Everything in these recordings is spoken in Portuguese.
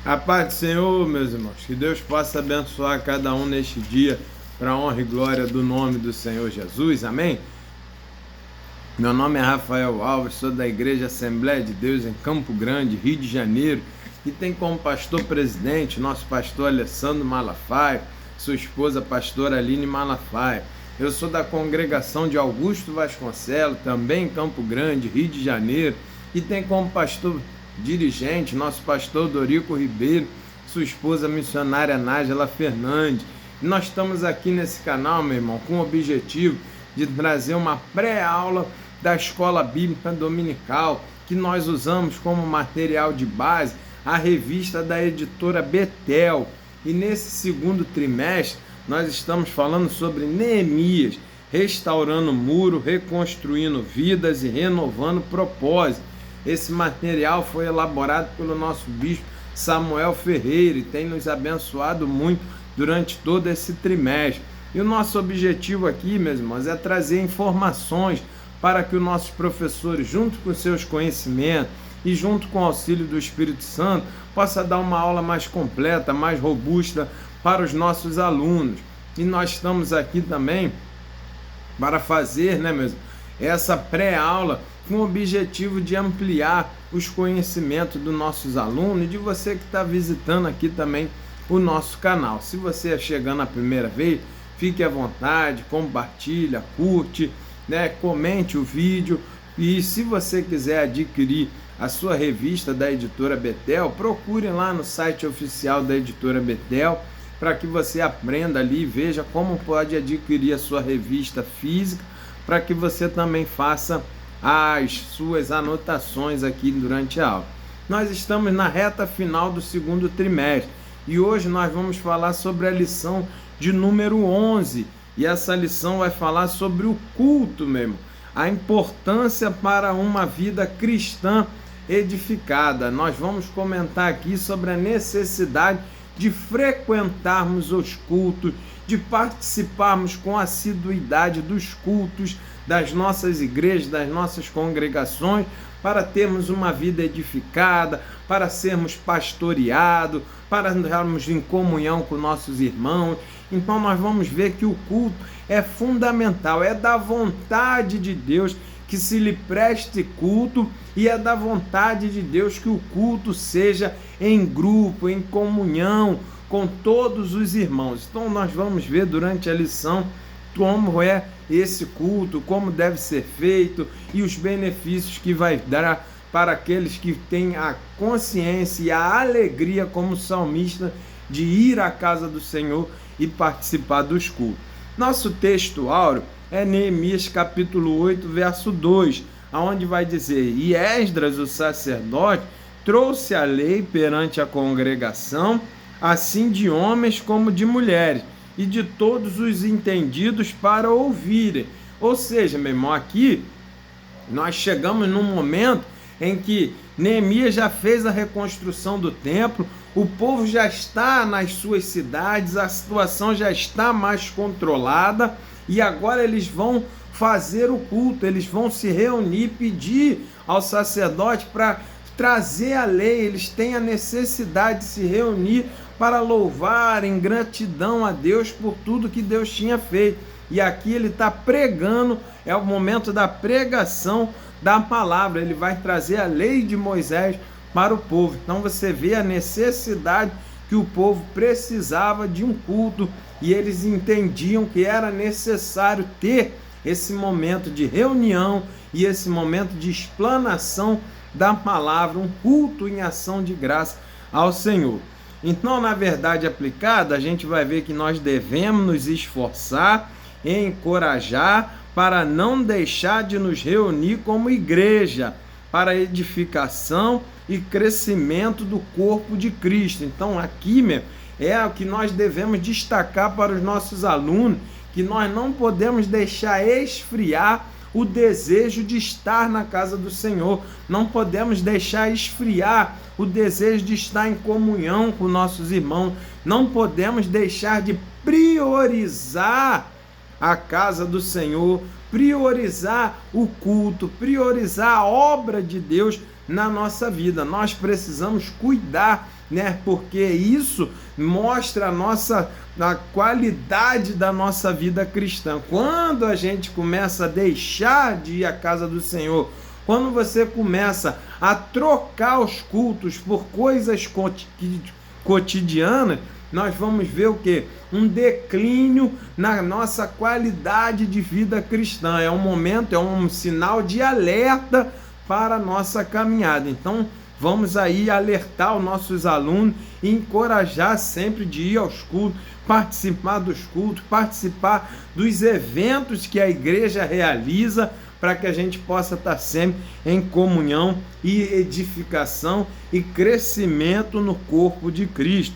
A paz do Senhor, meus irmãos, que Deus possa abençoar cada um neste dia, para a honra e glória do nome do Senhor Jesus, amém? Meu nome é Rafael Alves, sou da Igreja Assembleia de Deus em Campo Grande, Rio de Janeiro, e tem como pastor presidente nosso pastor Alessandro Malafaia, sua esposa pastora Aline Malafaia. Eu sou da congregação de Augusto Vasconcelos, também em Campo Grande, Rio de Janeiro, e tem como pastor dirigente nosso pastor Dorico Ribeiro, sua esposa missionária Nájela Fernandes. E nós estamos aqui nesse canal, meu irmão, com o objetivo de trazer uma pré-aula da Escola Bíblica Dominical, que nós usamos como material de base a revista da editora Betel. E nesse segundo trimestre nós estamos falando sobre Neemias, restaurando o muro, reconstruindo vidas e renovando propósitos. Esse material foi elaborado pelo nosso bispo Samuel Ferreira e tem nos abençoado muito durante todo esse trimestre. E o nosso objetivo aqui, meus irmãos, é trazer informações para que os nossos professores, junto com seus conhecimentos e junto com o auxílio do Espírito Santo, possa dar uma aula mais completa, mais robusta para os nossos alunos. E nós estamos aqui também para fazer, meus irmãos, essa pré-aula com o objetivo de ampliar os conhecimentos dos nossos alunos e de você que está visitando aqui também o nosso canal. Se você é chegando a primeira vez, fique à vontade, compartilha, curte, comente o vídeo. E se você quiser adquirir a sua revista da editora Betel, procure lá no site oficial da editora Betel, para que você aprenda ali e veja como pode adquirir a sua revista física, para que você também faça as suas anotações aqui durante a aula. Nós estamos na reta final do segundo trimestre e hoje nós vamos falar sobre a lição de número 11, e essa lição vai falar sobre o culto mesmo, a importância para uma vida cristã edificada. Nós vamos comentar aqui sobre a necessidade de frequentarmos os cultos, de participarmos com assiduidade dos cultos das nossas igrejas, das nossas congregações, para termos uma vida edificada, para sermos pastoreados, para andarmos em comunhão com nossos irmãos. Então nós vamos ver que o culto é fundamental, é da vontade de Deus que se lhe preste culto, e é da vontade de Deus que o culto seja em grupo, em comunhão com todos os irmãos. Então nós vamos ver durante a lição como é esse culto, como deve ser feito e os benefícios que vai dar para aqueles que têm a consciência e a alegria como salmista de ir à casa do Senhor e participar dos cultos. Nosso texto áureo é Neemias capítulo 8, verso 2, aonde vai dizer: E Esdras, o sacerdote, trouxe a lei perante a congregação, assim de homens como de mulheres, e de todos os entendidos para ouvirem. Ou seja, meu irmão, aqui nós chegamos num momento em que Neemias já fez a reconstrução do templo, o povo já está nas suas cidades, a situação já está mais controlada, e agora eles vão fazer o culto, eles vão se reunir, pedir ao sacerdote para trazer a lei. Eles têm a necessidade de se reunir para louvar em gratidão a Deus por tudo que Deus tinha feito. E aqui ele está pregando, é o momento da pregação da palavra. Ele vai trazer a lei de Moisés para o povo. Então você vê a necessidade que o povo precisava de um culto, e eles entendiam que era necessário ter esse momento de reunião e esse momento de explanação da palavra, um culto em ação de graça ao Senhor. Então, na verdade aplicada, a gente vai ver que nós devemos nos esforçar e encorajar para não deixar de nos reunir como igreja, para edificação e crescimento do corpo de Cristo. Então, aqui, é o que nós devemos destacar para os nossos alunos, que nós não podemos deixar esfriar o desejo de estar na casa do Senhor, não podemos deixar esfriar o desejo de estar em comunhão com nossos irmãos, não podemos deixar de priorizar a casa do Senhor, priorizar o culto, priorizar a obra de Deus na nossa vida. Nós precisamos cuidar, né? Porque isso mostra a qualidade da nossa vida cristã. Quando a gente começa a deixar de ir à casa do Senhor, quando você começa a trocar os cultos por coisas cotidianas, nós vamos ver o quê? Um declínio na nossa qualidade de vida cristã. É um momento, é um sinal de alerta para a nossa caminhada. Então, vamos aí alertar os nossos alunos e encorajar sempre de ir aos cultos, participar dos cultos, participar dos eventos que a igreja realiza, para que a gente possa estar sempre em comunhão e edificação e crescimento no corpo de Cristo.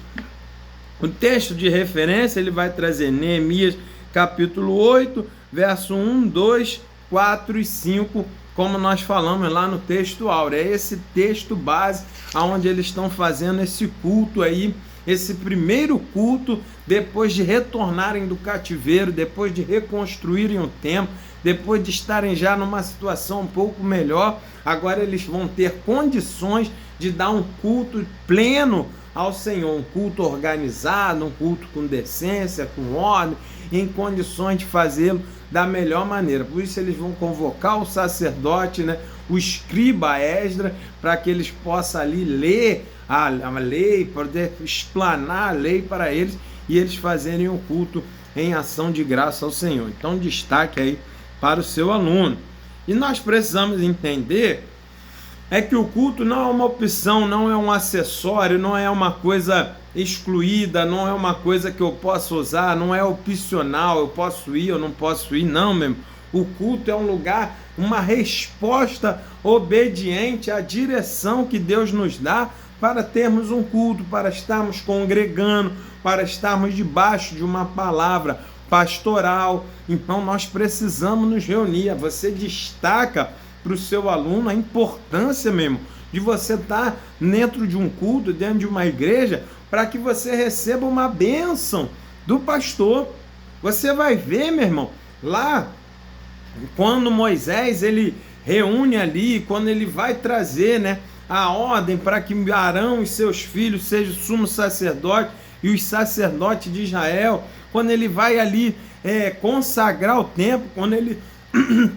O texto de referência ele vai trazer Neemias capítulo 8, verso 1, 2, 4 e 5, como nós falamos lá no texto áureo. É esse texto base onde eles estão fazendo esse culto aí, esse primeiro culto, depois de retornarem do cativeiro, depois de reconstruírem o templo, depois de estarem já numa situação um pouco melhor. Agora eles vão ter condições de dar um culto pleno ao Senhor, um culto organizado, um culto com decência, com ordem, em condições de fazê-lo da melhor maneira. Por isso eles vão convocar o sacerdote, né, o escriba Esdras, para que eles possam ali ler a lei, poder explanar a lei para eles e eles fazerem o culto em ação de graça ao Senhor. Então destaque aí para o seu aluno. E nós precisamos entender que o culto não é uma opção, não é um acessório, não é uma coisa excluída, não é uma coisa que eu posso usar, não é opcional, eu posso ir ou não posso ir, não mesmo. O culto é um lugar, uma resposta obediente à direção que Deus nos dá para termos um culto, para estarmos congregando, para estarmos debaixo de uma palavra pastoral. Então nós precisamos nos reunir. Você destaca para o seu aluno a importância mesmo de você estar dentro de um culto, dentro de uma igreja, para que você receba uma bênção do pastor. Você vai ver, meu irmão, lá quando Moisés ele reúne ali, quando ele vai trazer, né, a ordem para que Arão e seus filhos sejam sumo sacerdote e os sacerdotes de Israel, quando ele vai ali consagrar o templo, quando ele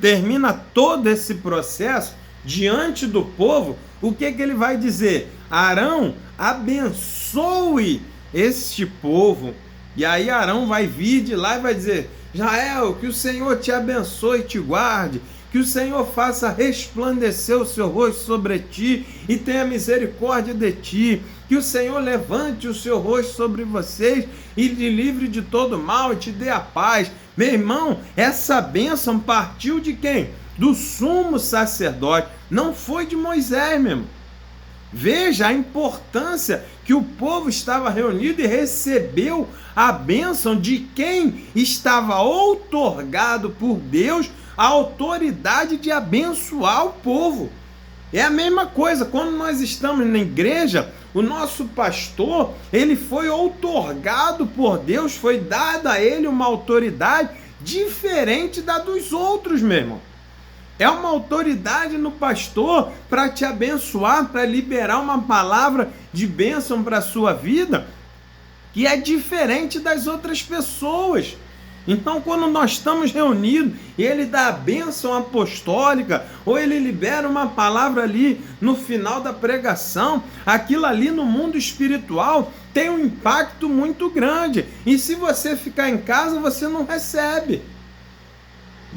termina todo esse processo diante do povo, o que ele vai dizer? Arão, abençoe este povo. E aí Arão vai vir de lá e vai dizer: Israel, que o Senhor te abençoe e te guarde, que o Senhor faça resplandecer o seu rosto sobre ti e tenha misericórdia de ti, que o Senhor levante o seu rosto sobre vocês e te livre de todo mal e te dê a paz. Meu irmão, essa bênção partiu de quem? Do sumo sacerdote, não foi de Moisés mesmo. Veja a importância que o povo estava reunido e recebeu a bênção de quem estava outorgado por Deus a autoridade de abençoar o povo. É a mesma coisa, quando nós estamos na igreja, o nosso pastor, ele foi outorgado por Deus, foi dada a ele uma autoridade diferente da dos outros, meu irmão. É uma autoridade no pastor para te abençoar, para liberar uma palavra de bênção para a sua vida, que é diferente das outras pessoas. Então, quando nós estamos reunidos e ele dá a bênção apostólica, ou ele libera uma palavra ali no final da pregação, aquilo ali no mundo espiritual tem um impacto muito grande. E se você ficar em casa, você não recebe.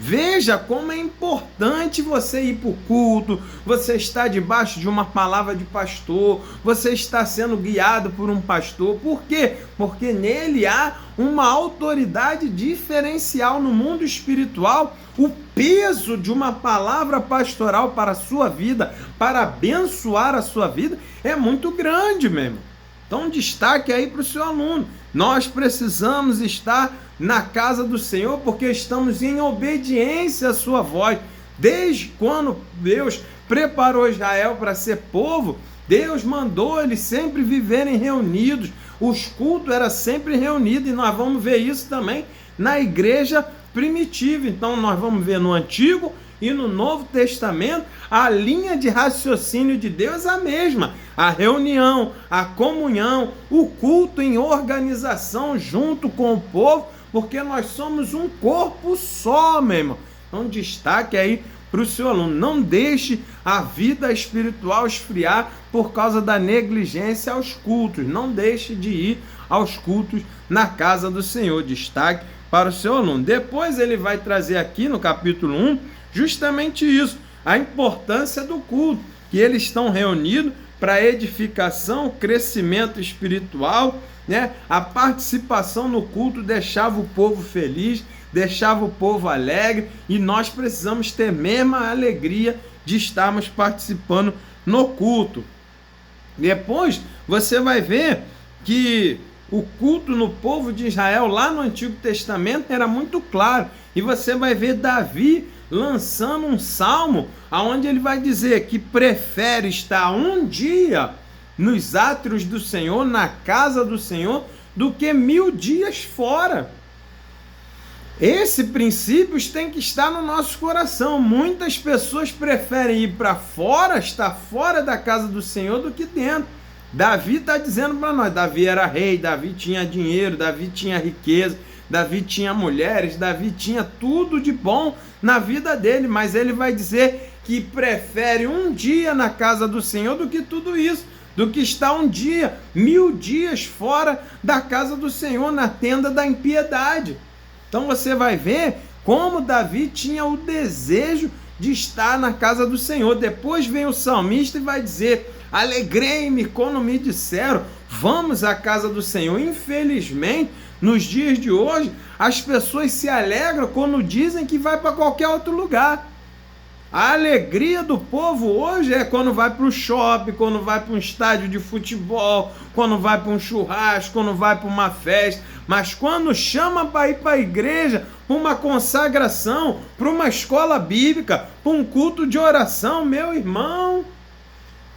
Veja como é importante você ir para o culto, você está debaixo de uma palavra de pastor, você está sendo guiado por um pastor. Por quê? Porque nele há uma autoridade diferencial no mundo espiritual. O peso de uma palavra pastoral para a sua vida, para abençoar a sua vida, é muito grande, meu irmão. Então destaque aí para o seu aluno. Nós precisamos estar na casa do Senhor porque estamos em obediência à sua voz. Desde quando Deus preparou Israel para ser povo, Deus mandou eles sempre viverem reunidos. Os cultos eram sempre reunidos e nós vamos ver isso também na igreja primitiva. Então nós vamos ver no Antigo e no Novo Testamento, a linha de raciocínio de Deus é a mesma. A reunião, a comunhão, o culto em organização junto com o povo, porque nós somos um corpo só, meu irmão. Então destaque aí para o seu aluno, não deixe a vida espiritual esfriar por causa da negligência aos cultos, não deixe de ir aos cultos na casa do Senhor. Destaque para o seu aluno. Depois ele vai trazer aqui no capítulo 1 justamente isso, a importância do culto, que eles estão reunidos para edificação, crescimento espiritual, né? A participação no culto deixava o povo feliz, deixava o povo alegre, e nós precisamos ter a mesma alegria de estarmos participando no culto. Depois você vai ver que o culto no povo de Israel lá no Antigo Testamento era muito claro, e você vai ver Davi lançando um salmo onde ele vai dizer que prefere estar um dia nos átrios do Senhor, na casa do Senhor, do que 1000 dias fora. Esse princípio tem que estar no nosso coração. Muitas pessoas preferem ir para fora, estar fora da casa do Senhor, do que dentro. Davi está dizendo para nós, Davi era rei, Davi tinha dinheiro, Davi tinha riqueza, Davi tinha mulheres, Davi tinha tudo de bom na vida dele, mas ele vai dizer que prefere um dia na casa do Senhor do que tudo isso, do que estar um dia, 1000 dias fora da casa do Senhor, na tenda da impiedade. Então você vai ver como Davi tinha o desejo de estar na casa do Senhor. Depois vem o salmista e vai dizer, alegrei-me quando me disseram, vamos à casa do Senhor. Infelizmente, nos dias de hoje, as pessoas se alegram quando dizem que vai para qualquer outro lugar. A alegria do povo hoje é quando vai para o shopping, quando vai para um estádio de futebol, quando vai para um churrasco, quando vai para uma festa. Mas quando chama para ir para a igreja, para uma consagração, para uma escola bíblica, para um culto de oração, meu irmão,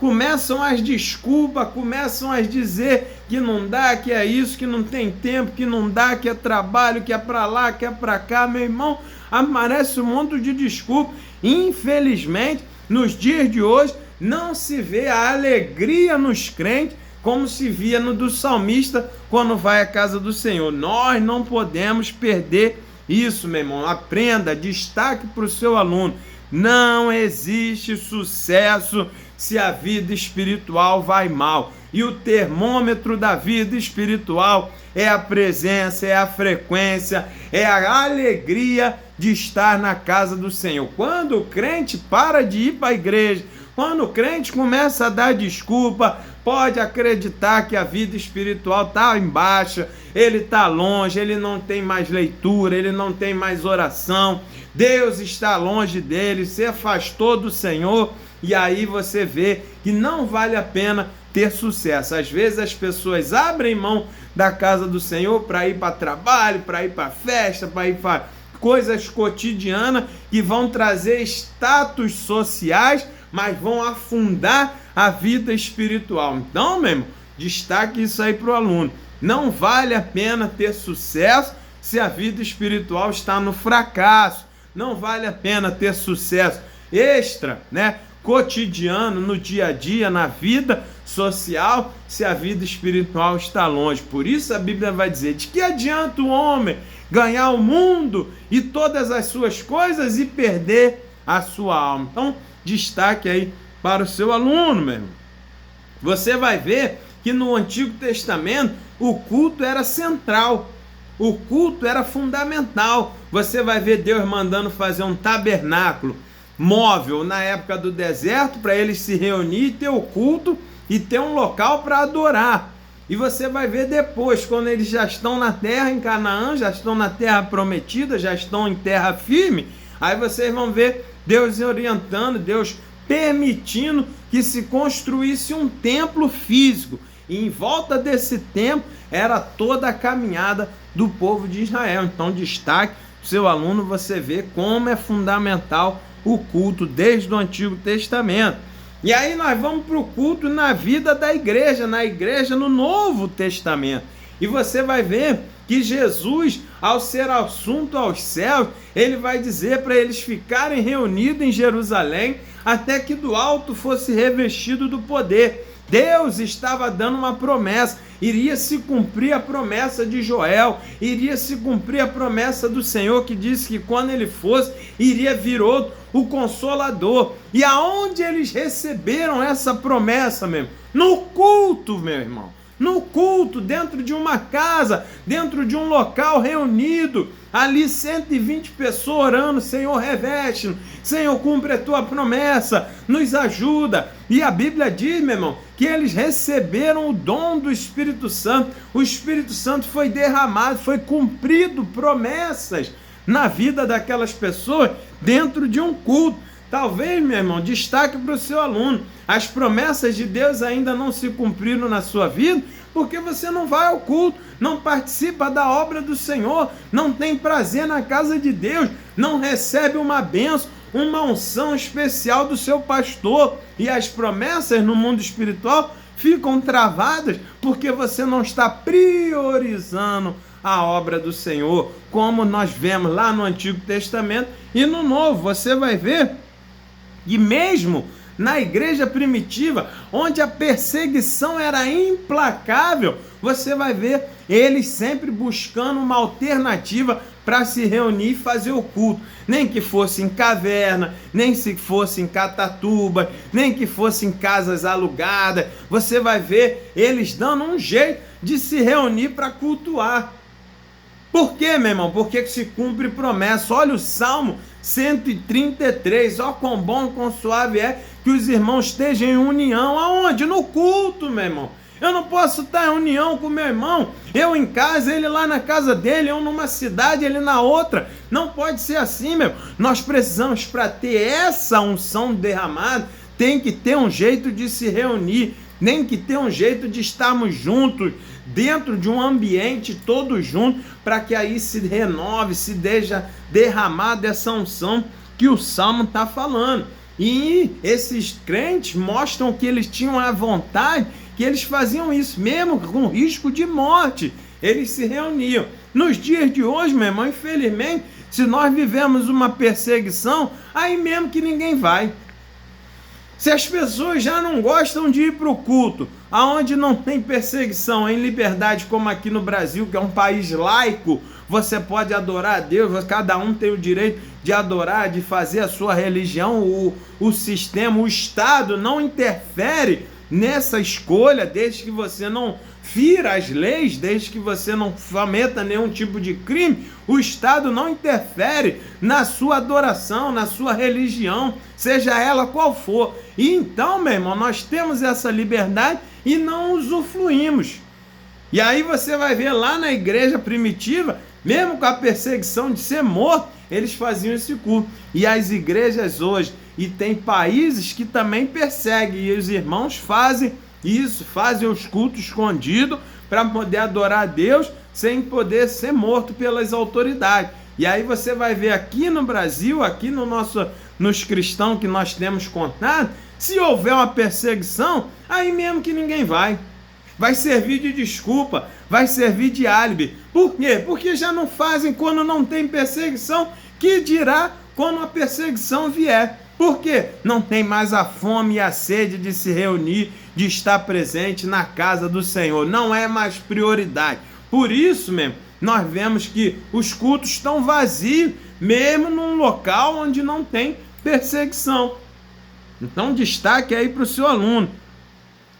começam as desculpas, começam a dizer que não dá, que é isso, que não tem tempo, que não dá, que é trabalho, que é para lá, que é para cá. Meu irmão, aparece um monte de desculpa. Infelizmente, nos dias de hoje, não se vê a alegria nos crentes como se via no do salmista quando vai à casa do Senhor. Nós não podemos perder isso, meu irmão. Aprenda, destaque para o seu aluno. Não existe sucesso se a vida espiritual vai mal. E o termômetro da vida espiritual é a presença, é a frequência, é a alegria de estar na casa do Senhor. Quando o crente para de ir para a igreja, quando o crente começa a dar desculpa, pode acreditar que a vida espiritual está em baixa, ele está longe, ele não tem mais leitura, ele não tem mais oração, Deus está longe dele, se afastou do Senhor, e aí você vê que não vale a pena ter sucesso. Às vezes as pessoas abrem mão da casa do Senhor para ir para trabalho, para ir para festa, para ir para coisas cotidianas que vão trazer status sociais, mas vão afundar a vida espiritual. Então, meu irmão, destaque isso aí para o aluno. Não vale a pena ter sucesso se a vida espiritual está no fracasso. Não vale a pena ter sucesso extra, né, cotidiano, no dia a dia, na vida social, se a vida espiritual está longe. Por isso a Bíblia vai dizer, de que adianta o homem ganhar o mundo e todas as suas coisas e perder a sua alma? Então, destaque aí para o seu aluno, meu irmão. Você vai ver que no Antigo Testamento o culto era central, o culto era fundamental. Você vai ver Deus mandando fazer um tabernáculo móvel na época do deserto para eles se reunir e ter o culto e ter um local para adorar. E você vai ver depois, quando eles já estão na terra em Canaã, já estão na terra prometida, já estão em terra firme, aí vocês vão ver Deus orientando, Deus permitindo que se construísse um templo físico. E em volta desse templo era toda a caminhada do povo de Israel. Então destaque, seu aluno, você vê como é fundamental o culto desde o Antigo Testamento. E aí nós vamos para o culto na vida da igreja, na igreja no Novo Testamento. E você vai ver que Jesus, ao ser assunto aos céus, ele vai dizer para eles ficarem reunidos em Jerusalém até que do alto fosse revestido do poder. Deus estava dando uma promessa, iria se cumprir a promessa de Joel, iria se cumprir a promessa do Senhor que disse que quando ele fosse, iria vir outro, o Consolador. E aonde eles receberam essa promessa mesmo? No culto, meu irmão. No culto, dentro de uma casa, dentro de um local reunido, ali 120 pessoas orando, Senhor, reveste-nos, Senhor, cumpre a tua promessa, nos ajuda. E a Bíblia diz, meu irmão, que eles receberam o dom do Espírito Santo, o Espírito Santo foi derramado, foi cumprido promessas na vida daquelas pessoas dentro de um culto. Talvez, meu irmão, destaque para o seu aluno, as promessas de Deus ainda não se cumpriram na sua vida, porque você não vai ao culto, não participa da obra do Senhor, não tem prazer na casa de Deus, não recebe uma bênção, uma unção especial do seu pastor, e as promessas no mundo espiritual ficam travadas, porque você não está priorizando a obra do Senhor, como nós vemos lá no Antigo Testamento e no Novo. Você vai ver que mesmo na igreja primitiva, onde a perseguição era implacável, você vai ver eles sempre buscando uma alternativa para se reunir e fazer o culto. Nem que fosse em caverna, nem se fosse em catatuba, nem que fosse em casas alugadas. Você vai ver eles dando um jeito de se reunir para cultuar. Por quê, meu irmão? Porque se cumpre promessa. Olha o Salmo 133, ó quão bom, quão suave é que os irmãos estejam em união. Aonde? No culto, meu irmão. Eu não posso estar em união com meu irmão, eu em casa, ele lá na casa dele, eu numa cidade, ele na outra. Não pode ser assim, meu. Nós precisamos, para ter essa unção derramada, tem que ter um jeito de se reunir, tem que ter um jeito de estarmos juntos, dentro de um ambiente todos juntos, para que aí se renove, se deixa derramada essa unção que o Salmo está falando. E esses crentes mostram que eles tinham a vontade, que eles faziam isso mesmo com risco de morte. Eles se reuniam. Nos dias de hoje, meu irmão, infelizmente, se nós vivemos uma perseguição, aí mesmo que ninguém vai. Se as pessoas já não gostam de ir para o culto, aonde não tem perseguição, em liberdade, como aqui no Brasil, que é um país laico, você pode adorar a Deus, cada um tem o direito de adorar, de fazer a sua religião, o sistema, o Estado não interfere nessa escolha, desde que você não fira as leis, desde que você não cometa nenhum tipo de crime, o Estado não interfere na sua adoração, na sua religião, seja ela qual for. E então, meu irmão, nós temos essa liberdade e não usufruímos. E aí você vai ver lá na igreja primitiva, mesmo com a perseguição de ser morto, eles faziam esse culto. E as igrejas hoje, e tem países que também perseguem, e os irmãos fazem isso, fazem os cultos escondidos para poder adorar a Deus sem poder ser morto pelas autoridades. E aí você vai ver aqui no Brasil, aqui nos cristãos que nós temos contato, se houver uma perseguição, aí mesmo que ninguém vai. Vai servir de desculpa, vai servir de álibi. Por quê? Porque já não fazem quando não tem perseguição, que dirá quando a perseguição vier. Por quê? Não tem mais a fome e a sede de se reunir, de estar presente na casa do Senhor. Não é mais prioridade. Por isso mesmo, nós vemos que os cultos estão vazios, mesmo num local onde não tem perseguição. Então destaque aí para o seu aluno.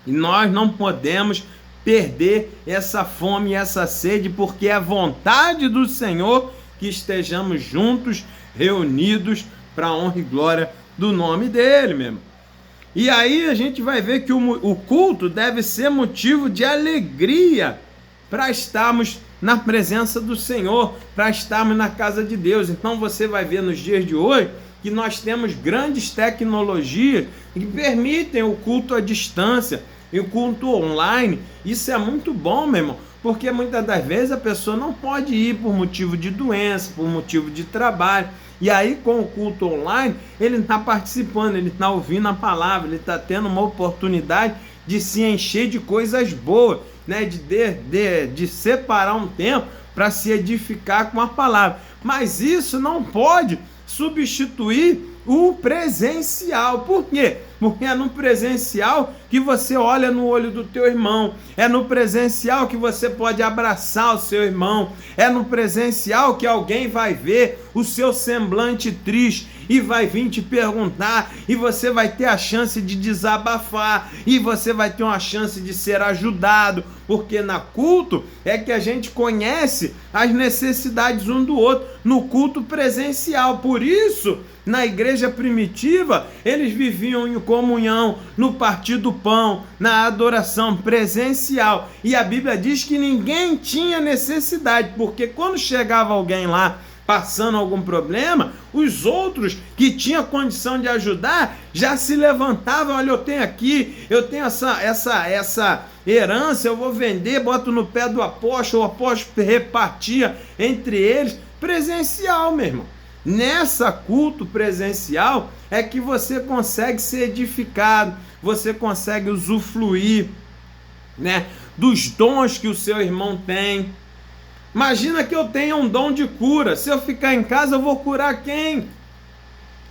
E nós não podemos perder essa fome e essa sede, porque é a vontade do Senhor que estejamos juntos, reunidos, para a honra e glória do nome dele mesmo. E aí a gente vai ver que o culto deve ser motivo de alegria para estarmos na presença do Senhor, para estarmos na casa de Deus. Então você vai ver nos dias de hoje que nós temos grandes tecnologias que permitem o culto à distância e o culto online. Isso é muito bom, meu irmão, porque muitas das vezes a pessoa não pode ir por motivo de doença, por motivo de trabalho. E aí, com o culto online, ele está participando, ele está ouvindo a palavra, ele está tendo uma oportunidade de se encher de coisas boas, né? De separar um tempo para se edificar com a palavra. Mas isso não pode substituir o presencial. Por quê? Porque é no presencial que você olha no olho do teu irmão, é no presencial que você pode abraçar o seu irmão, é no presencial que alguém vai ver o seu semblante triste e vai vir te perguntar, e você vai ter a chance de desabafar, e você vai ter uma chance de ser ajudado, porque na culto é que a gente conhece as necessidades um do outro, no culto presencial. Por isso, na igreja primitiva, eles viviam em comunhão, no partir do pão, na adoração presencial. E a Bíblia diz que ninguém tinha necessidade, porque quando chegava alguém lá passando algum problema, os outros que tinham condição de ajudar já se levantavam. Olha, eu tenho essa herança, eu vou vender, boto no pé do apóstolo, o apóstolo repartia entre eles. Presencial, meu irmão. Nessa culto presencial é que você consegue ser edificado, você consegue usufruir, né, dos dons que o seu irmão tem. Imagina que eu tenha um dom de cura. Se eu ficar em casa, eu vou curar quem?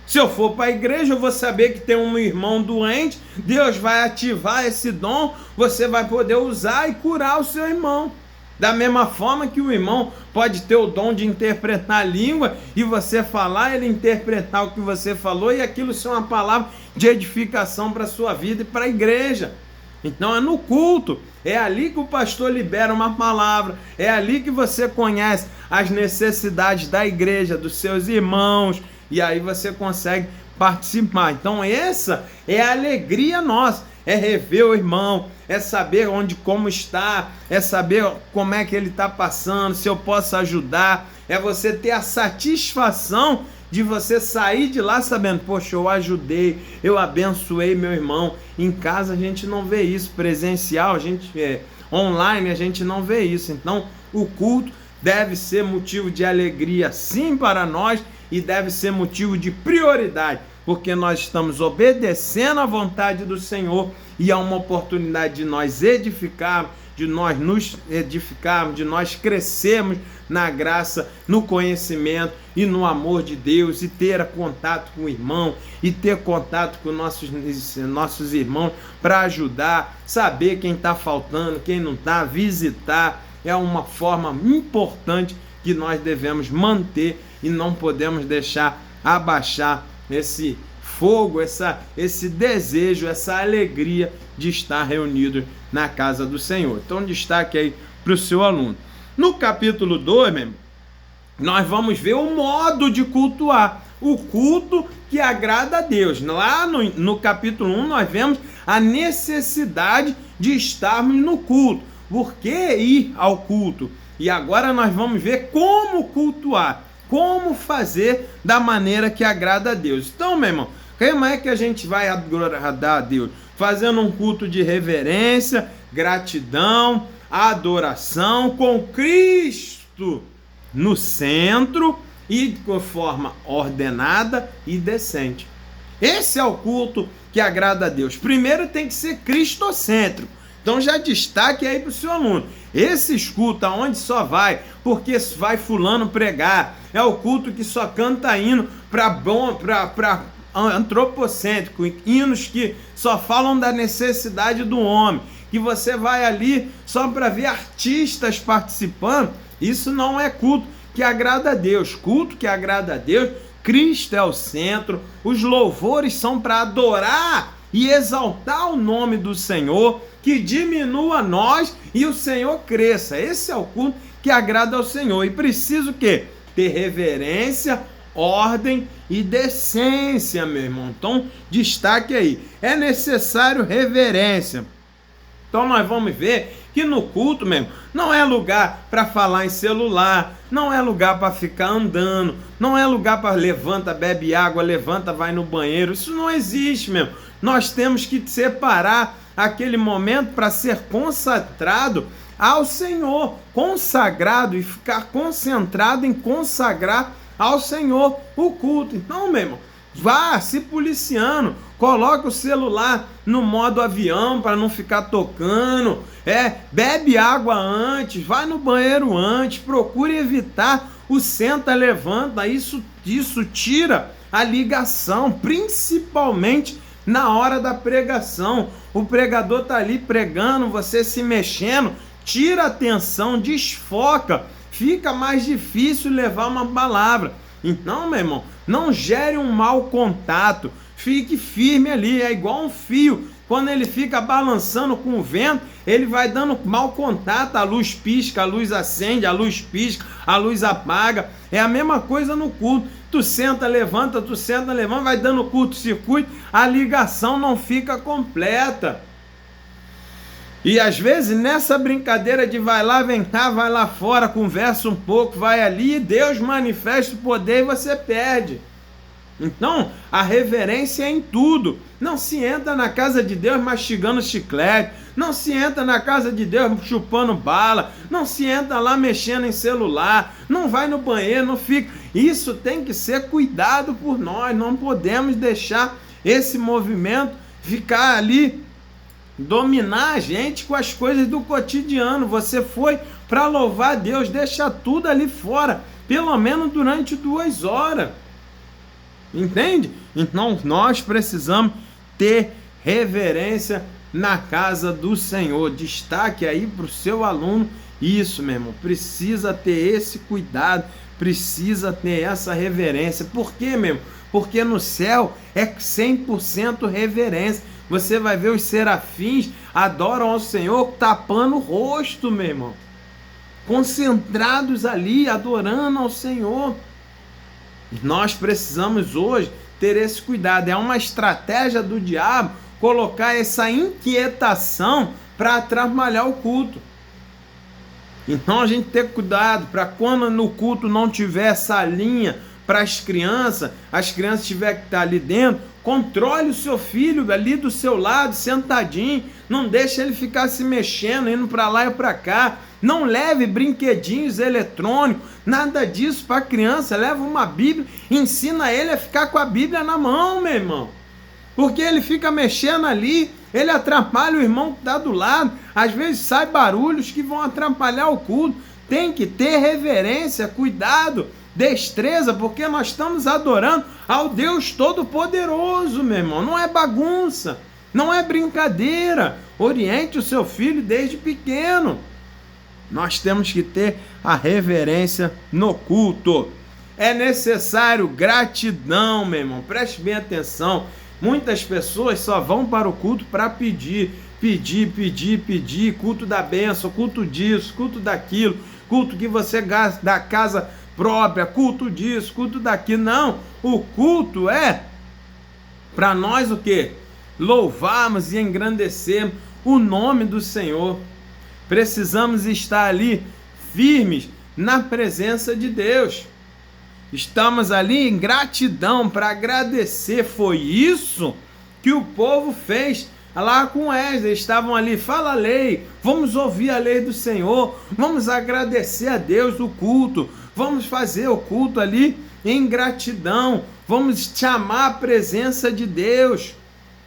Se eu for para a igreja, eu vou saber que tem um irmão doente, Deus vai ativar esse dom, você vai poder usar e curar o seu irmão. Da mesma forma que o irmão pode ter o dom de interpretar a língua e você falar, ele interpretar o que você falou e aquilo ser uma palavra de edificação para a sua vida e para a igreja. Então é no culto, é ali que o pastor libera uma palavra, é ali que você conhece as necessidades da igreja, dos seus irmãos, e aí você consegue participar. Então essa é a alegria nossa, é rever o irmão, é saber como está, é saber como é que ele está passando, se eu posso ajudar, é você ter a satisfação de você sair de lá sabendo, poxa, eu ajudei, eu abençoei meu irmão. Em casa a gente não vê isso, presencial, online a gente não vê isso. Então o culto deve ser motivo de alegria sim para nós e deve ser motivo de prioridade, porque nós estamos obedecendo à vontade do Senhor e é uma oportunidade de nós edificarmos, de nós nos edificarmos, de nós crescermos na graça, no conhecimento e no amor de Deus, e ter contato com o irmão, e ter contato com nossos irmãos para ajudar, saber quem está faltando, quem não está, visitar. É uma forma importante que nós devemos manter e não podemos deixar abaixar esse fogo, esse desejo, essa alegria de estar reunido na casa do Senhor. Então destaque aí para o seu aluno. No capítulo 2, mesmo, nós vamos ver o modo de cultuar, o culto que agrada a Deus. Lá no capítulo 1 nós vemos a necessidade de estarmos no culto. Por que ir ao culto? E agora nós vamos ver como cultuar, como fazer da maneira que agrada a Deus. Então, meu irmão, como é que a gente vai agradar a Deus? Fazendo um culto de reverência, gratidão, adoração, com Cristo no centro e de forma ordenada e decente. Esse é o culto que agrada a Deus. Primeiro tem que ser cristocêntrico. Então já destaque aí para o seu aluno. Esses cultos aonde só vai porque vai fulano pregar, é o culto que só canta hino para antropocêntrico, hinos que só falam da necessidade do homem, que você vai ali só para ver artistas participando. Isso não é culto que agrada a Deus. Culto que agrada a Deus, Cristo é o centro, os louvores são para adorar e exaltar o nome do Senhor, que diminua nós e o Senhor cresça. Esse é o culto que agrada ao Senhor. E preciso o quê? Ter reverência, ordem e decência, meu irmão. Então, destaque aí. É necessário reverência. Então, nós vamos ver que no culto mesmo não é lugar para falar em celular, não é lugar para ficar andando, não é lugar para levanta, bebe água, levanta, vai no banheiro. Isso não existe mesmo. Nós temos que separar aquele momento para ser consagrado ao Senhor, consagrado, e ficar concentrado em consagrar ao Senhor o culto. Então, meu irmão, vá se policiando, coloca o celular no modo avião para não ficar tocando, bebe água antes, vai no banheiro antes, procure evitar o senta, levanta, isso tira a ligação, principalmente na hora da pregação. O pregador está ali pregando, você se mexendo, tira a atenção, desfoca, fica mais difícil levar uma palavra. Então, meu irmão, não gere um mau contato, fique firme ali, é igual um fio. Quando ele fica balançando com o vento, ele vai dando mau contato, a luz pisca, a luz acende, a luz pisca, a luz apaga. É a mesma coisa no culto. Tu senta, levanta, vai dando curto-circuito, a ligação não fica completa. E às vezes nessa brincadeira de vai lá, vem cá, vai lá fora, conversa um pouco, vai ali, Deus manifesta o poder e você perde. Então, a reverência é em tudo. Não se entra na casa de Deus mastigando chiclete, não se entra na casa de Deus chupando bala, não se entra lá mexendo em celular, não vai no banheiro, não fica. Isso tem que ser cuidado por nós, não podemos deixar esse movimento ficar ali, dominar a gente com as coisas do cotidiano. Você foi para louvar a Deus, deixa tudo ali fora, pelo menos durante 2 horas. Entende? Então nós precisamos ter reverência na casa do Senhor. Destaque aí para o seu aluno isso, meu irmão. Precisa ter esse cuidado, precisa ter essa reverência. Por quê, meu irmão? Porque no céu é 100% reverência. Você vai ver os serafins adoram ao Senhor tapando o rosto, meu irmão. Concentrados ali, adorando ao Senhor. Nós precisamos hoje ter esse cuidado. É uma estratégia do diabo colocar essa inquietação para atrapalhar o culto. Então a gente tem cuidado para quando no culto não tiver essa linha para as crianças tiverem que estar ali dentro, controle o seu filho ali do seu lado, sentadinho, não deixe ele ficar se mexendo, indo para lá e para cá. Não leve brinquedinhos eletrônicos, nada disso para a criança. Leva uma Bíblia, ensina ele a ficar com a Bíblia na mão, meu irmão. Porque ele fica mexendo ali, ele atrapalha o irmão que está do lado. Às vezes sai barulhos que vão atrapalhar o culto. Tem que ter reverência, cuidado, destreza, porque nós estamos adorando ao Deus Todo-Poderoso, meu irmão. Não é bagunça, não é brincadeira. Oriente o seu filho desde pequeno. Nós temos que ter a reverência no culto. É necessário gratidão, meu irmão. Preste bem atenção. Muitas pessoas só vão para o culto para pedir. Culto da bênção, culto disso, culto daquilo, culto que você gasta da casa própria, culto disso, culto daquilo. Não, o culto é para nós o quê? Louvarmos e engrandecermos o nome do Senhor. Precisamos estar ali firmes na presença de Deus. Estamos ali em gratidão para agradecer. Foi isso que o povo fez lá com Esdras. Estavam ali, fala a lei, vamos ouvir a lei do Senhor, vamos agradecer a Deus o culto, vamos fazer o culto ali em gratidão, vamos chamar a presença de Deus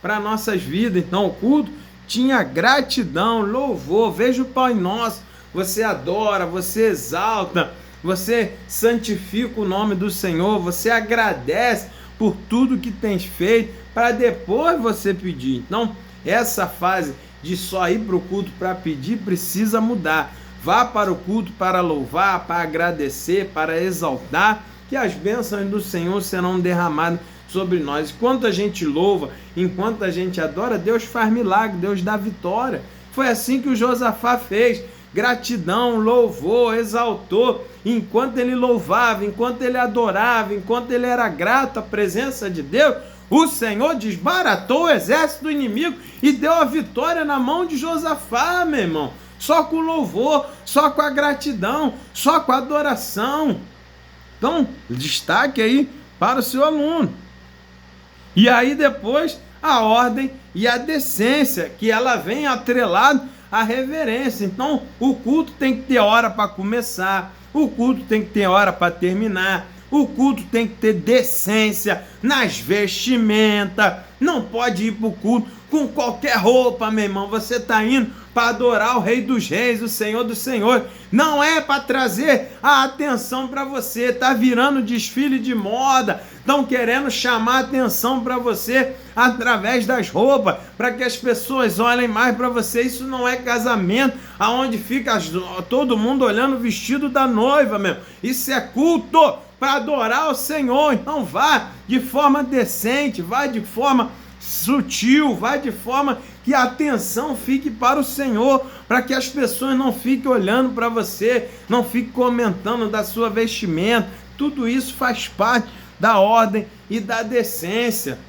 para nossas vidas. Então o culto tinha gratidão, louvor. Veja o Pai Nosso, você adora, você exalta, você santifica o nome do Senhor, você agradece por tudo que tens feito, para depois você pedir. Então, essa fase de só ir para o culto para pedir precisa mudar. Vá para o culto para louvar, para agradecer, para exaltar, que as bênçãos do Senhor serão derramadas sobre nós. Enquanto a gente louva, enquanto a gente adora, Deus faz milagre, Deus dá vitória. Foi assim que o Josafá fez. Gratidão, louvor, exaltou. Enquanto ele louvava, enquanto ele adorava, enquanto ele era grato à presença de Deus, o Senhor desbaratou o exército do inimigo e deu a vitória na mão de Josafá, meu irmão. Só com louvor, só com a gratidão, só com a adoração. Então, destaque aí para o seu aluno. E aí depois a ordem e a decência, que ela vem atrelado à reverência. Então o culto tem que ter hora para começar, o culto tem que ter hora para terminar, O culto tem que ter decência nas vestimentas. Não pode ir para o culto com qualquer roupa, meu irmão. Você está indo para adorar o Rei dos Reis, o Senhor dos Senhores. Não é para trazer a atenção para você. Está virando desfile de moda. Estão querendo chamar a atenção para você através das roupas, para que as pessoas olhem mais para você. Isso não é casamento, aonde fica todo mundo olhando o vestido da noiva, meu. Isso é culto para adorar o Senhor. Então vá de forma decente, vá de forma sutil, vá de forma que a atenção fique para o Senhor, para que as pessoas não fiquem olhando para você, não fiquem comentando da sua vestimenta. Tudo isso faz parte da ordem e da decência.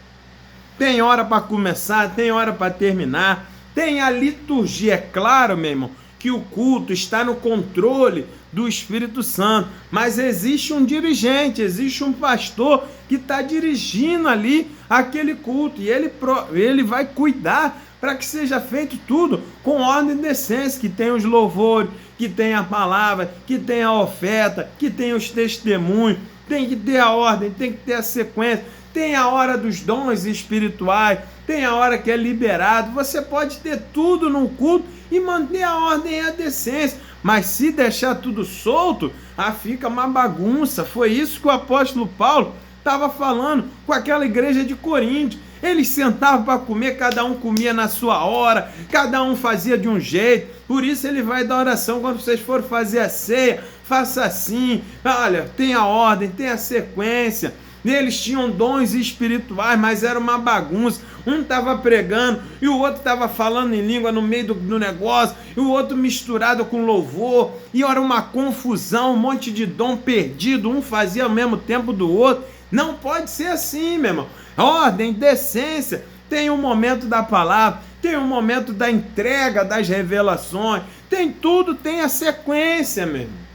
Tem hora para começar, tem hora para terminar, tem a liturgia. É claro, meu irmão, que o culto está no controle do Espírito Santo, mas existe um dirigente, existe um pastor que está dirigindo ali aquele culto, e ele vai cuidar para que seja feito tudo com ordem e decência, que tenha os louvores, que tenha a palavra, que tenha a oferta, que tenha os testemunhos. Tem que ter a ordem, tem que ter a sequência, tem a hora dos dons espirituais, tem a hora que é liberado. Você pode ter tudo no culto e manter a ordem e a decência, mas se deixar tudo solto, fica uma bagunça. Foi isso que o apóstolo Paulo estava falando com aquela igreja de Corinto. Eles sentavam para comer, cada um comia na sua hora, cada um fazia de um jeito. Por isso ele vai dar oração: quando vocês forem fazer a ceia, faça assim, olha, tem a ordem, tem a sequência. Eles tinham dons espirituais, mas era uma bagunça. Um estava pregando e o outro estava falando em língua no meio do negócio, e o outro misturado com louvor, e era uma confusão, um monte de dom perdido, um fazia ao mesmo tempo do outro. Não pode ser assim, meu irmão. Ordem, decência. Tem um momento da palavra, tem um momento da entrega das revelações, tem tudo, tem a sequência, meu irmão.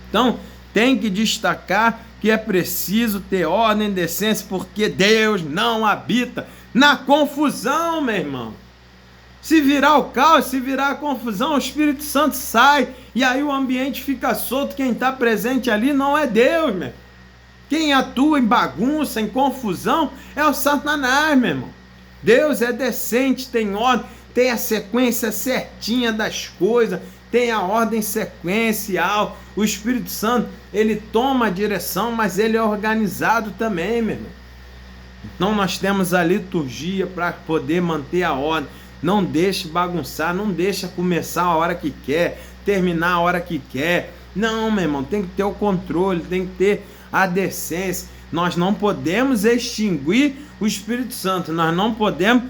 Então, tem que destacar que é preciso ter ordem e decência, porque Deus não habita na confusão, meu irmão. Se virar o caos, se virar a confusão, o Espírito Santo sai, e aí o ambiente fica solto. Quem está presente ali não é Deus, meu. Quem atua em bagunça, em confusão, é o Satanás, meu irmão. Deus é decente, tem ordem, tem a sequência certinha das coisas, tem a ordem sequencial. O Espírito Santo, ele toma a direção, mas ele é organizado também, meu irmão. Então nós temos a liturgia para poder manter a ordem. Não deixe bagunçar, não deixa começar a hora que quer, terminar a hora que quer. Não, meu irmão, tem que ter o controle, tem que ter a decência. Nós não podemos extinguir o Espírito Santo, nós não podemos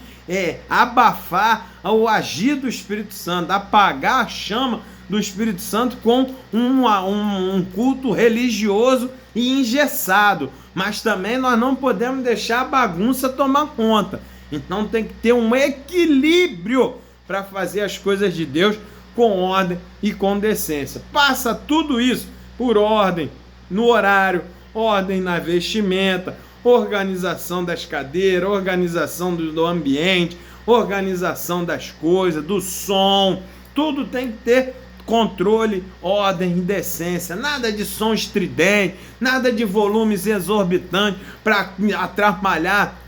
abafar o agir do Espírito Santo, apagar a chama do Espírito Santo com um culto religioso e engessado. Mas também nós não podemos deixar a bagunça tomar conta. Então tem que ter um equilíbrio para fazer as coisas de Deus com ordem e com decência. Passa tudo isso por ordem no horário, ordem na vestimenta, organização das cadeiras, organização do ambiente, organização das coisas, do som. Tudo tem que ter controle, ordem e decência. Nada de som estridente, nada de volumes exorbitantes para atrapalhar.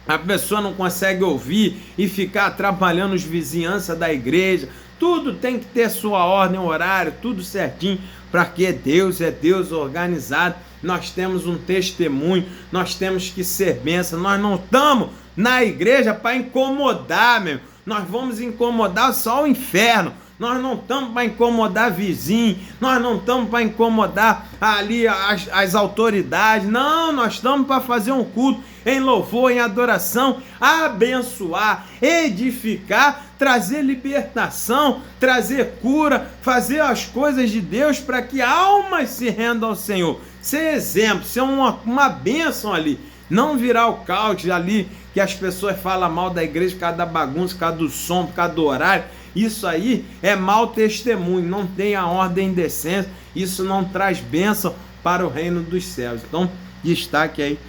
A pessoa não consegue ouvir e ficar atrapalhando os vizinhanças da igreja. Tudo tem que ter sua ordem, horário, tudo certinho, para que Deus é Deus organizado. Nós temos um testemunho, nós temos que ser bênção. Nós não estamos na igreja para incomodar, meu. Nós vamos incomodar só o inferno. Nós não estamos para incomodar vizinho, nós não estamos para incomodar ali as autoridades. Não, nós estamos para fazer um culto em louvor, em adoração, abençoar, edificar, trazer libertação, trazer cura, fazer as coisas de Deus para que almas se rendam ao Senhor. Ser exemplo, ser uma bênção ali. Não virar o caos ali, que as pessoas falam mal da igreja por causa da bagunça, por causa do som, por causa do horário. Isso aí é mau testemunho, não tem a ordem e decência, isso não traz bênção para o reino dos céus. Então, destaque aí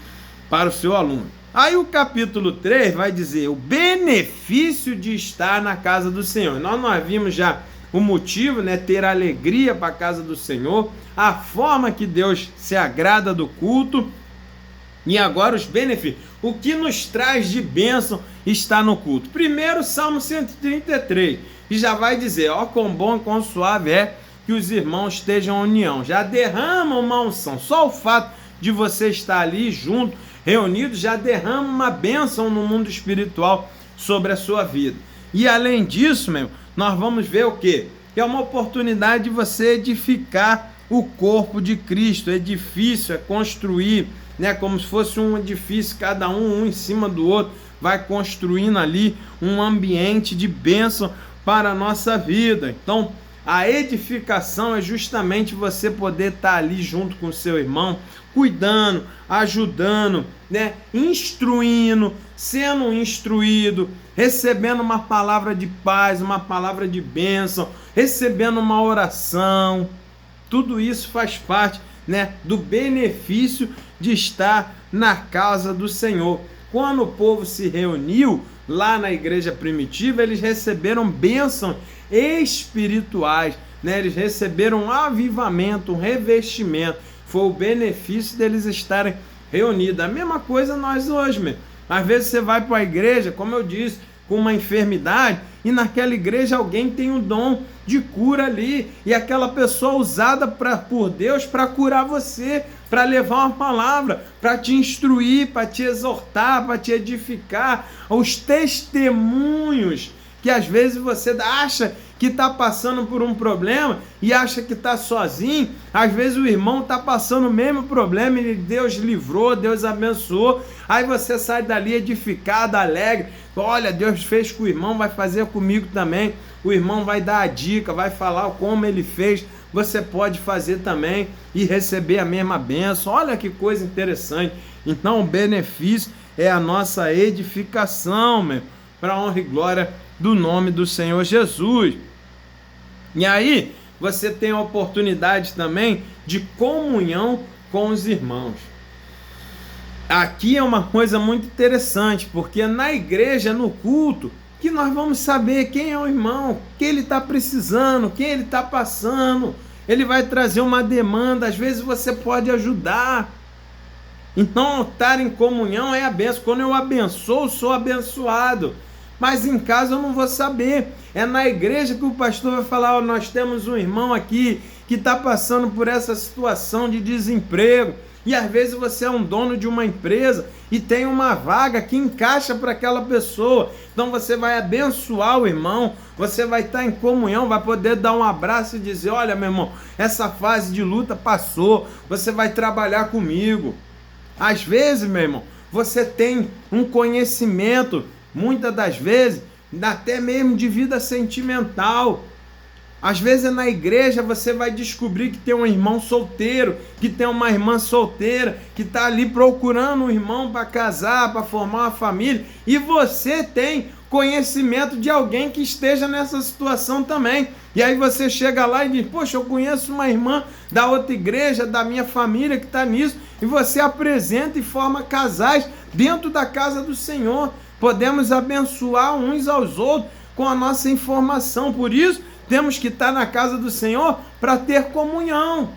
para o seu aluno. Aí o capítulo 3 vai dizer o benefício de estar na casa do Senhor. Nós vimos já o motivo, né, ter alegria para a casa do Senhor, a forma que Deus se agrada do culto. E agora os benefícios. O que nos traz de bênção está no culto. Primeiro, Salmo 133, que já vai dizer, ó, quão bom e quão suave é que os irmãos estejam em união. Já derrama uma unção. Só o fato de você estar ali junto, reunido, já derrama uma bênção no mundo espiritual sobre a sua vida. E além disso, meu, nós vamos ver o quê? Que é uma oportunidade de você edificar o corpo de Cristo. Edifício é construir, né, como se fosse um edifício, cada um em cima do outro, vai construindo ali um ambiente de bênção para a nossa vida. Então, a edificação é justamente você poder estar ali junto com o seu irmão, cuidando, ajudando, né, instruindo, sendo instruído, recebendo uma palavra de paz, uma palavra de bênção, recebendo uma oração. Tudo isso faz parte, né, do benefício de estar na casa do Senhor. Quando o povo se reuniu lá na igreja primitiva, eles receberam bênçãos espirituais, né? Eles receberam um avivamento, um revestimento. Foi o benefício deles estarem reunidos. A mesma coisa nós hoje, mesmo. Às vezes você vai para a igreja, como eu disse, com uma enfermidade, e naquela igreja alguém tem um dom de cura ali, e aquela pessoa usada por Deus para curar você, para levar uma palavra, para te instruir, para te exortar, para te edificar. Os testemunhos que às vezes você acha que está passando por um problema e acha que está sozinho, às vezes o irmão está passando o mesmo problema e Deus livrou, Deus abençoou, aí você sai dali edificado, alegre, olha, Deus fez com o irmão, vai fazer comigo também, o irmão vai dar a dica, vai falar como ele fez, você pode fazer também e receber a mesma bênção. Olha que coisa interessante. Então o benefício é a nossa edificação, para a honra e glória do nome do Senhor Jesus. E aí você tem a oportunidade também de comunhão com os irmãos. Aqui é uma coisa muito interessante, porque na igreja, no culto, que nós vamos saber quem é o irmão, o que ele está precisando, quem ele está passando. Ele vai trazer uma demanda, às vezes você pode ajudar. Então, estar em comunhão é a bênção. Quando eu abençoo, sou abençoado. Mas em casa eu não vou saber. É na igreja que o pastor vai falar, nós temos um irmão aqui que está passando por essa situação de desemprego. E às vezes você é um dono de uma empresa e tem uma vaga que encaixa para aquela pessoa. Então você vai abençoar o irmão, você vai estar em comunhão, vai poder dar um abraço e dizer, olha meu irmão, essa fase de luta passou, você vai trabalhar comigo. Às vezes, meu irmão, você tem um conhecimento, muitas das vezes, até mesmo de vida sentimental. Às vezes na igreja você vai descobrir que tem um irmão solteiro, que tem uma irmã solteira, que está ali procurando um irmão para casar, para formar uma família, e você tem conhecimento de alguém que esteja nessa situação também. E aí você chega lá e diz, poxa, eu conheço uma irmã da outra igreja, da minha família que está nisso, e você apresenta e forma casais dentro da casa do Senhor. Podemos abençoar uns aos outros com a nossa informação, por isso temos que estar na casa do Senhor para ter comunhão.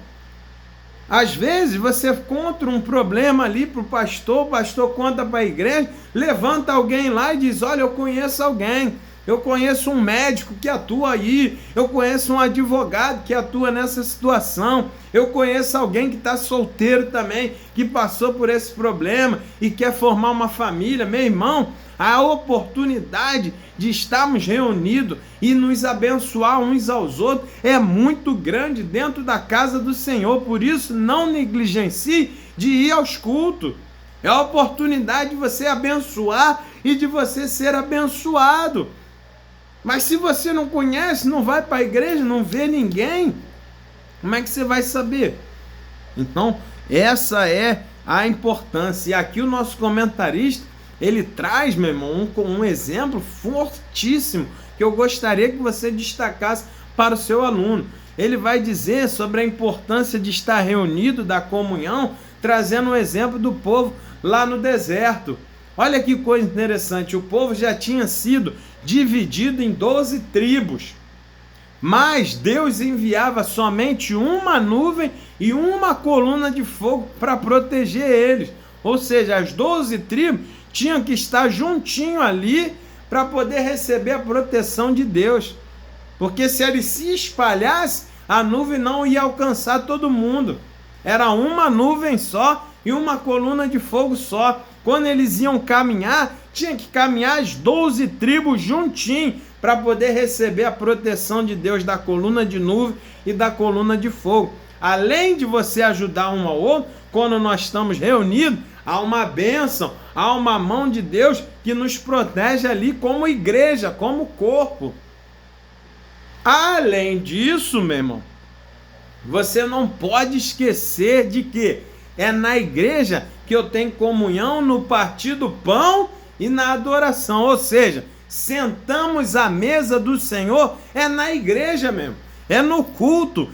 Às vezes você conta um problema ali para o pastor conta para a igreja, levanta alguém lá e diz, olha, eu conheço alguém, eu conheço um médico que atua aí, eu conheço um advogado que atua nessa situação, eu conheço alguém que está solteiro também, que passou por esse problema e quer formar uma família. Meu irmão, a oportunidade de estarmos reunidos e nos abençoar uns aos outros é muito grande dentro da casa do Senhor. Por isso, não negligencie de ir aos cultos. É a oportunidade de você abençoar e de você ser abençoado. Mas se você não conhece, não vai para a igreja, não vê ninguém, como é que você vai saber? Então, essa é a importância. E aqui o nosso comentarista, ele traz, meu irmão, um exemplo fortíssimo que eu gostaria que você destacasse para o seu aluno. Ele vai dizer sobre a importância de estar reunido, da comunhão, trazendo um exemplo do povo lá no deserto. Olha que coisa interessante, o povo já tinha sido dividido em 12 tribos. mas Deus enviava somente uma nuvem e uma coluna de fogo para proteger eles. Ou seja, as 12 tribos tinham que estar juntinho ali para poder receber a proteção de Deus. Porque se ele se espalhasse, a nuvem não ia alcançar todo mundo. Era uma nuvem só e uma coluna de fogo só. Quando eles iam caminhar, tinha que caminhar as 12 tribos juntinho para poder receber a proteção de Deus da coluna de nuvem e da coluna de fogo. Além de você ajudar um ao outro, quando nós estamos reunidos, há uma bênção, há uma mão de Deus que nos protege ali como igreja, como corpo. Além disso, meu irmão, você não pode esquecer de que é na igreja que eu tenho comunhão, no partir do pão e na adoração. Ou seja, sentamos à mesa do Senhor é na igreja mesmo. É no culto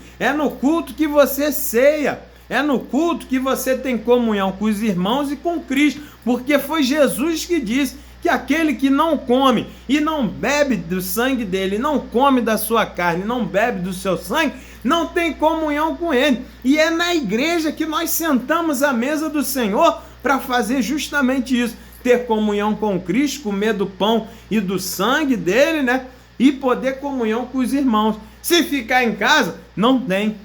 que você ceia, é no culto que você tem comunhão com os irmãos e com Cristo, porque foi Jesus que disse que aquele que não come e não bebe do sangue dele, não come da sua carne, não bebe do seu sangue, não tem comunhão com ele. E é na igreja que nós sentamos à mesa do Senhor para fazer justamente isso, ter comunhão com Cristo, comer do pão e do sangue dele, né? E poder comunhão com os irmãos. Se ficar em casa, não tem.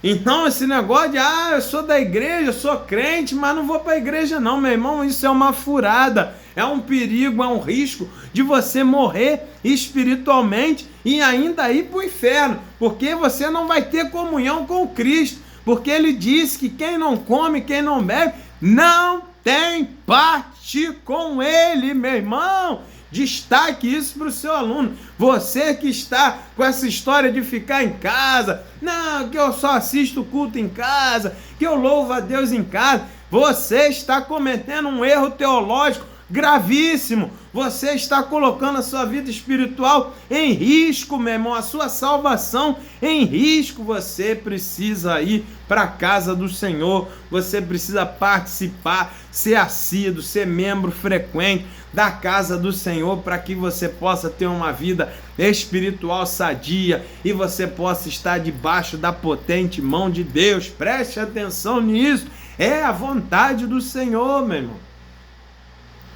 Então esse negócio de, eu sou da igreja, eu sou crente, mas não vou para a igreja não, meu irmão, isso é uma furada, é um perigo, é um risco de você morrer espiritualmente e ainda ir para o inferno, porque você não vai ter comunhão com Cristo, porque ele disse que quem não come, quem não bebe, não tem parte com ele, meu irmão. Destaque isso para o seu aluno. Você que está com essa história de ficar em casa, não, que eu só assisto culto em casa, que eu louvo a Deus em casa, você está cometendo um erro teológico gravíssimo. Você está colocando a sua vida espiritual em risco, meu irmão, a sua salvação em risco. Você precisa ir para a casa do Senhor, você precisa participar, ser assíduo, ser membro frequente da casa do Senhor, para que você possa ter uma vida espiritual sadia e você possa estar debaixo da potente mão de Deus. Preste atenção nisso, é a vontade do Senhor, meu irmão.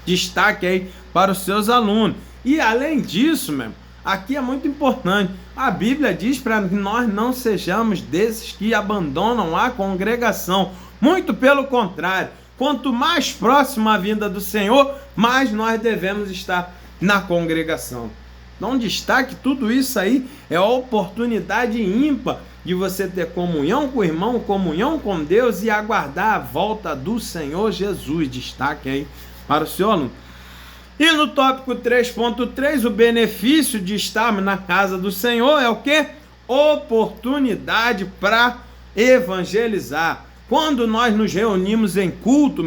Destaque aí para os seus alunos. E além disso, meu irmão, aqui é muito importante, a Bíblia diz para que nós não sejamos desses que abandonam a congregação, muito pelo contrário, quanto mais próximo a vinda do Senhor, mais nós devemos estar na congregação. Então destaque, tudo isso aí é a oportunidade ímpar de você ter comunhão com o irmão, comunhão com Deus e aguardar a volta do Senhor Jesus. Destaque aí para o seu aluno. E no tópico 3.3, o benefício de estarmos na casa do Senhor é o quê? Oportunidade para evangelizar. Quando nós nos reunimos em culto,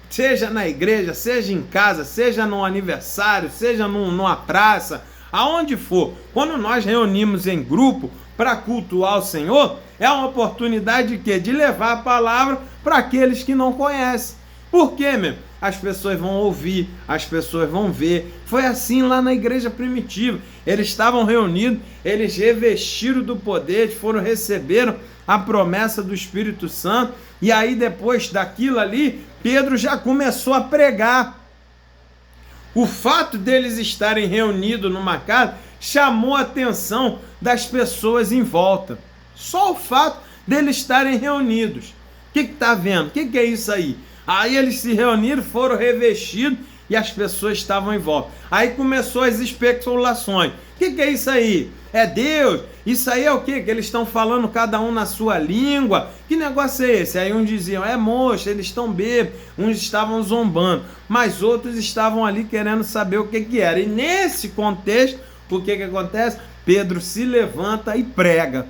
seja na igreja, seja em casa, seja num aniversário, seja numa praça, aonde for, quando nós reunimos em grupo para cultuar o Senhor, é uma oportunidade de quê? De levar a palavra para aqueles que não conhecem. Por quê, meu? As pessoas vão ouvir, as pessoas vão ver. Foi assim lá na igreja primitiva. Eles estavam reunidos, eles revestiram do poder, receberam a promessa do Espírito Santo. E aí depois daquilo ali, Pedro já começou a pregar. O fato deles estarem reunidos numa casa chamou a atenção das pessoas em volta. Só o fato deles estarem reunidos. O que está vendo? O que é isso aí? Aí eles se reuniram, foram revestidos e as pessoas estavam em volta. Aí começou as especulações. O que é isso aí? É Deus? Isso aí é o quê? Que eles estão falando cada um na sua língua? Que negócio é esse? Aí uns diziam, é moço, eles estão bêbados. Uns estavam zombando, mas outros estavam ali querendo saber o que era. E nesse contexto, o que acontece? Pedro se levanta e prega.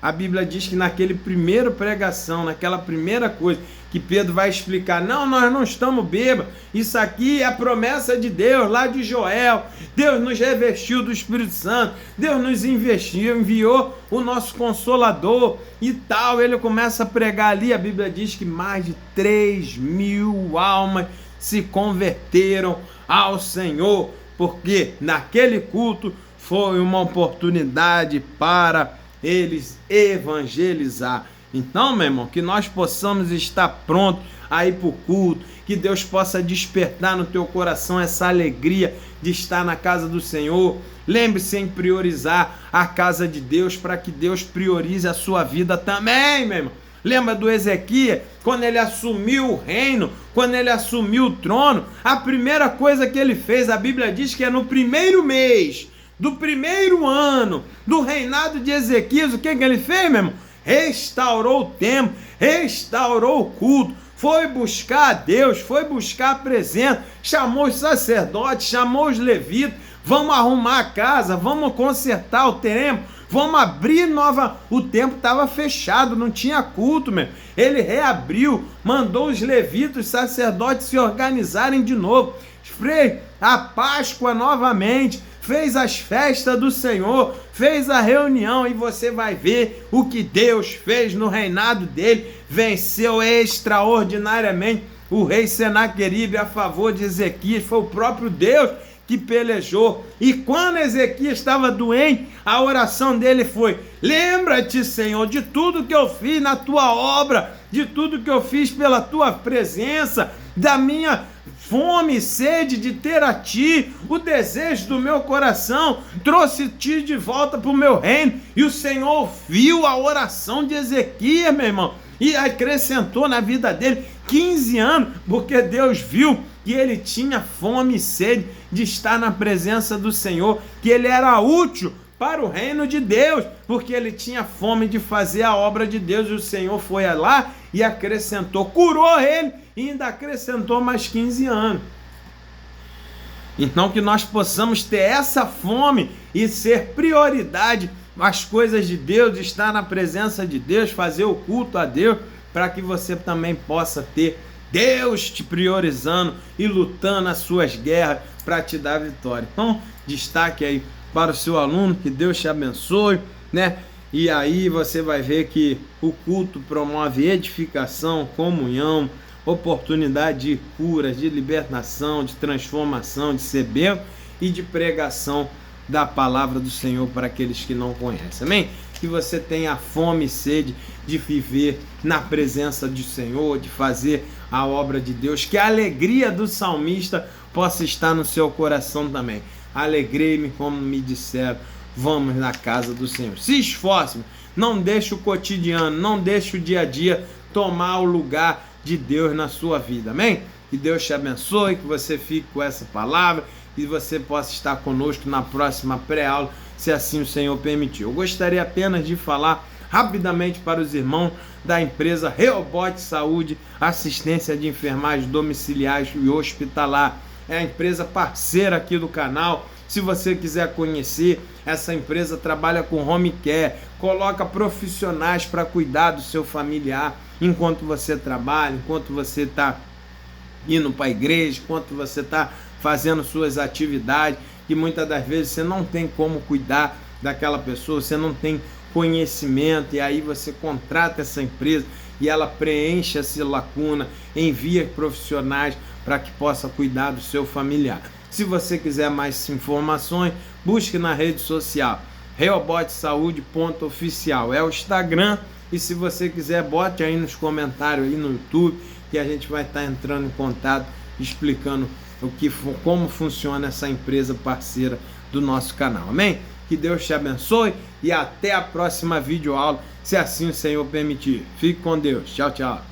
A Bíblia diz que naquele primeiro pregação, naquela primeira coisa que Pedro vai explicar, não, nós não estamos bêbados, isso aqui é a promessa de Deus, lá de Joel, Deus nos revestiu do Espírito Santo, Deus nos enviou o nosso Consolador e tal. Ele começa a pregar ali, a Bíblia diz que mais de 3.000 almas se converteram ao Senhor, porque naquele culto foi uma oportunidade para eles evangelizar. Então, meu irmão, que nós possamos estar prontos aí para o culto, que Deus possa despertar no teu coração essa alegria de estar na casa do Senhor. Lembre-se em priorizar a casa de Deus, para que Deus priorize a sua vida também, meu irmão. Lembra do Ezequias, quando ele assumiu o reino, quando ele assumiu o trono, a primeira coisa que ele fez, a Bíblia diz que é no primeiro mês do primeiro ano do reinado de Ezequias, o que ele fez, meu irmão? Restaurou o templo, restaurou o culto, foi buscar a Deus, foi buscar a presença, chamou os sacerdotes, chamou os levitas, vamos arrumar a casa, vamos consertar o templo, vamos abrir nova. O templo estava fechado, não tinha culto, meu. Ele reabriu, mandou os levitas, os sacerdotes se organizarem de novo, fez a Páscoa novamente, fez as festas do Senhor, fez a reunião, e você vai ver o que Deus fez no reinado dele. Venceu extraordinariamente o rei Senaqueribe a favor de Ezequias. Foi o próprio Deus que pelejou. E quando Ezequias estava doente, a oração dele foi: lembra-te, Senhor, de tudo que eu fiz na tua obra, de tudo que eu fiz pela tua presença, da minha fome e sede de ter a ti, o desejo do meu coração, trouxe-te de volta para o meu reino. E o Senhor viu a oração de Ezequias, meu irmão, e acrescentou na vida dele 15 anos, porque Deus viu que ele tinha fome e sede de estar na presença do Senhor, que ele era útil para o reino de Deus, porque ele tinha fome de fazer a obra de Deus. E o Senhor foi lá e acrescentou, curou ele e ainda acrescentou mais 15 anos. Então que nós possamos ter essa fome e ser prioridade as coisas de Deus, estar na presença de Deus, fazer o culto a Deus, para que você também possa ter Deus te priorizando e lutando as suas guerras para te dar vitória. Então, destaque aí para o seu aluno, que Deus te abençoe, né? E aí você vai ver que o culto promove edificação, comunhão, oportunidade de curas, de libertação, de transformação, de ser bênção e de pregação da palavra do Senhor para aqueles que não conhecem. Amém? Que você tenha fome e sede de viver na presença do Senhor, de fazer a obra de Deus, que a alegria do salmista possa estar no seu coração também. Alegrei-me, como me disseram, vamos na casa do Senhor. Se esforce, não deixe o cotidiano, não deixe o dia a dia tomar o lugar de Deus na sua vida. Amém? Que Deus te abençoe, que você fique com essa palavra e você possa estar conosco na próxima pré-aula, se assim o Senhor permitir. Eu gostaria apenas de falar rapidamente para os irmãos da empresa Rehoboth Saúde, assistência de enfermagem domiciliar e hospitalar. É a empresa parceira aqui do canal. Se você quiser conhecer, essa empresa trabalha com home care, coloca profissionais para cuidar do seu familiar enquanto você trabalha, enquanto você está indo para a igreja, enquanto você está fazendo suas atividades, que muitas das vezes você não tem como cuidar daquela pessoa, você não tem conhecimento, e aí você contrata essa empresa e ela preenche essa lacuna, envia profissionais para que possa cuidar do seu familiar. Se você quiser mais informações, busque na rede social rehobothsaude.oficial, é o Instagram. E se você quiser, bote aí nos comentários aí no YouTube, que a gente vai estar entrando em contato, explicando como funciona essa empresa parceira do nosso canal. Amém? Que Deus te abençoe e até a próxima videoaula, se assim o Senhor permitir. Fique com Deus. Tchau, tchau.